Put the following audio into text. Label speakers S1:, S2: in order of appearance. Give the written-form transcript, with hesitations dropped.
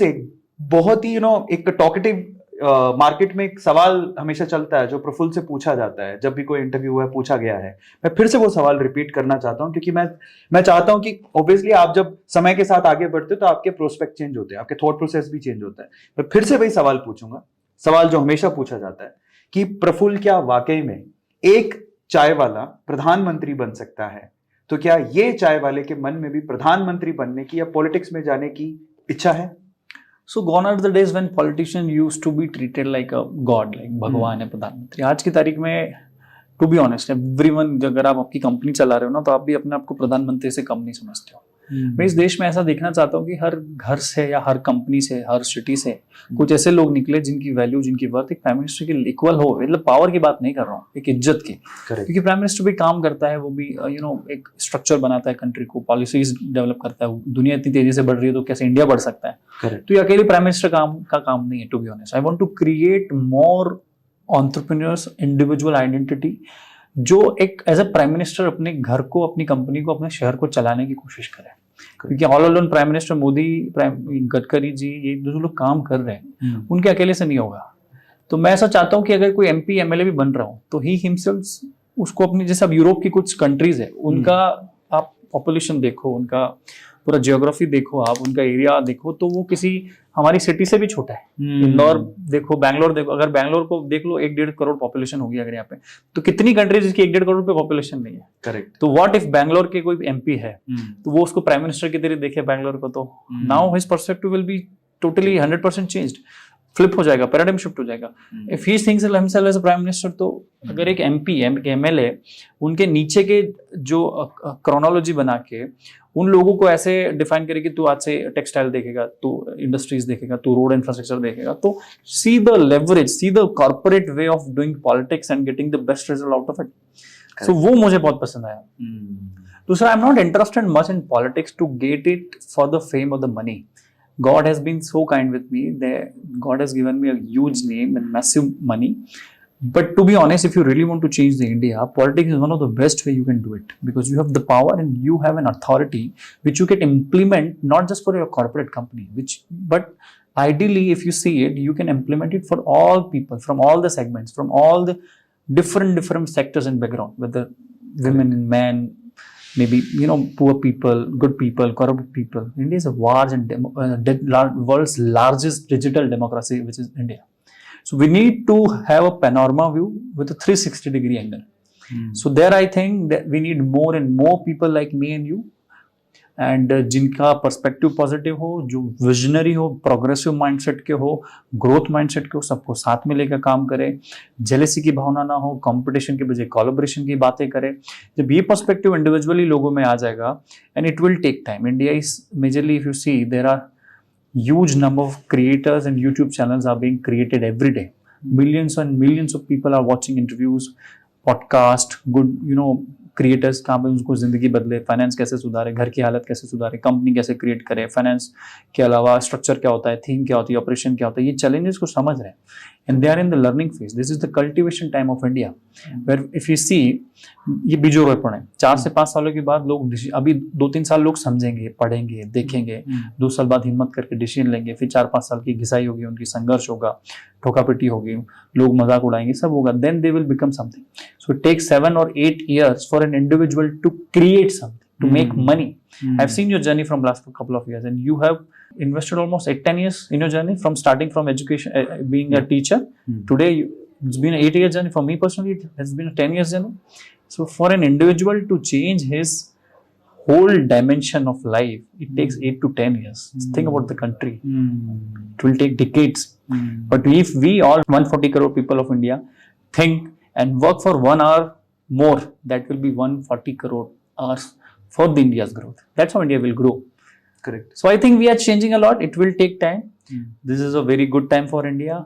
S1: से बहुत ही एक टॉकेटिव मार्केट में एक सवाल हमेशा चलता है जो प्रफुल्ल से पूछा जाता है, जब भी कोई इंटरव्यू हुआ है पूछा गया है। मैं फिर से वो सवाल रिपीट करना चाहता हूं, क्योंकि मैं चाहता हूं कि ऑब्वियसली आप जब समय के साथ आगे बढ़ते हो तो आपके प्रोस्पेक्ट चेंज होते हैं, आपके थॉट प्रोसेस भी चेंज होता है। मैं फिर से वही सवाल पूछूंगा, सवाल जो हमेशा पूछा जाता है कि प्रफुल्ल क्या वाकई में एक चाय वाला प्रधानमंत्री बन सकता है? तो क्या ये चाय वाले के मन में भी प्रधानमंत्री बनने की या पॉलिटिक्स में जाने की इच्छा है?
S2: So gone are the days when politicians used to be treated like a god, like भगवान है प्रधानमंत्री। आज की तारीख में टू बी ऑनेस्ट एवरीवन, अगर आप आपकी कंपनी चला रहे हो ना तो आप भी अपने आप को प्रधानमंत्री से कम नहीं समझते हो। मैं इस देश में ऐसा देखना चाहता हूँ कि हर घर से या हर कंपनी से, हर सिटी से कुछ ऐसे लोग निकले जिनकी वैल्यू, जिनकी वर्थ एक प्राइम मिनिस्टर के इक्वल हो। मतलब पावर की बात नहीं कर रहा हूँ, एक इज्जत की। क्योंकि प्राइम मिनिस्टर भी काम करता है, वो भी एक स्ट्रक्चर बनाता है कंट्री को, पॉलिसीज डेवलप करता है। दुनिया इतनी तेजी से बढ़ रही है तो कैसे इंडिया बढ़ सकता है? तो ये अकेले प्राइम मिनिस्टर का काम नहीं है। To be honest, I want to create more entrepreneurs, individual identity, जो एक एज अ प्राइम मिनिस्टर अपने घर को, अपनी कंपनी को, अपने शहर को चलाने की कोशिश करें। क्योंकि all alone prime minister Modi, Gadkari ji, ये जो लोग काम कर रहे हैं उनके अकेले से नहीं होगा। तो मैं ऐसा चाहता हूं कि अगर कोई एमपी एमएलए भी बन रहा हो तो ही हिमसेल्फ उसको अपनी, जैसे अब यूरोप की कुछ कंट्रीज है उनका आप पॉपुलेशन देखो, उनका पूरा जियोग्राफी देखो, आप उनका एरिया देखो, तो वो किसी हमारी सिटी से भी छोटा है। इंदौर देखो, बैंगलोर देखो, अगर बैंगलोर को देख लो 1-1.5 करोड़ पॉपुलेशन होगी अगर यहाँ पे, तो कितनी कंट्रीज जिसकी 1-1.5 करोड़ पे पॉपुलेशन नहीं है।
S1: करेक्ट।
S2: तो व्हाट इफ बैंगलोर के कोई एमपी है तो वो उसको प्राइम मिनिस्टर की तरह देखे बैंगलोर को, तो now his perspective will be totally 100% changed, flip हो जाएगा, पैराडाइम शिफ्ट हो जाएगा। If he thinks himself as a prime minister, तो अगर एक एमपी, एमएलए उनके नीचे के जो क्रोनोलॉजी बना के उन लोगों को ऐसे डिफाइन करे कि तू आज से टेक्सटाइल देखेगा, तू इंडस्ट्रीज देखेगा, तू रोड इंफ्रास्ट्रक्चर देखेगा, तो see the leverage, see the corporate way of doing politics and getting the best result out of it. So वो मुझे बहुत पसंद आया। दूसरा, I am not interested much in politics to get it for the fame और the money. God has been so kind with me. God has given me a huge name and massive money. But to be honest, if you really want to change the India, politics is one of the best way you can do it, because you have the power and you have an authority which you can implement not just for your corporate company, but ideally, if you see it, you can implement it for all people from all the segments, from all the different sectors and background, whether women and men, maybe poor people, good people, corrupt people. India is a large and world's largest digital democracy, which is India. So we need to have a panorama view with a 360-degree angle. So there I think that we need more and more people like me and you, and जिनका perspective positive हो, जो visionary हो, progressive mindset के हो, growth mindset के हो, सबको साथ में लेकर काम करे, जेलेसी की भावना ना हो, कंपटीशन के बजाय कोलैबोरेशन की बातें करे। जब ये पर्सपेक्टिव इंडिविजुअली लोगों में आ जाएगा, and it will take time. India is majorly, if you see, there are huge number of creators and YouTube channels are being created every day. Millions and millions of people are watching interviews, podcast, good creators कहाँ पे उनको जिंदगी बदले, finance कैसे सुधारे, घर की हालत कैसे सुधारे, कंपनी कैसे क्रिएट करे, फाइनेंस के अलावा स्ट्रक्चर क्या होता है, थीम क्या होती है, ऑपरेशन क्या होता है, ये चैलेंजेस को समझ रहे हैं। And they are in the learning phase. This is the cultivation time of India, where if you see, ये बीजोरोपण है। 4 से 5 सालों के बाद लोग, अभी 2-3 साल लोग समझेंगे, पढ़ेंगे, देखेंगे, 2 साल बाद हिम्मत करके डिसीजन लेंगे, फिर 4-5 साल की घिसाई होगी, उनकी संघर्ष होगा, ठोकापिटी होगी, लोग मजाक उड़ाएंगे, सब होगा, then they will become something. So it takes 7 or 8 years for an individual to create something, to make money. I've seen your journey from last couple of years, and you have invested almost 8-10 years in your journey, from starting from education, being a teacher. Today it's been an 8-year journey. For me personally, it has been a 10 years journey. So for an individual to change his whole dimension of life, it takes 8 to 10 years. Think about the country. It will take decades. But if we all 140 crore people of India think and work for 1 hour more, that will be 140 crore hours for the India's growth. That's how India will grow.
S1: Correct.
S2: So I think we are changing a lot. It will take time. This is a very good time for India.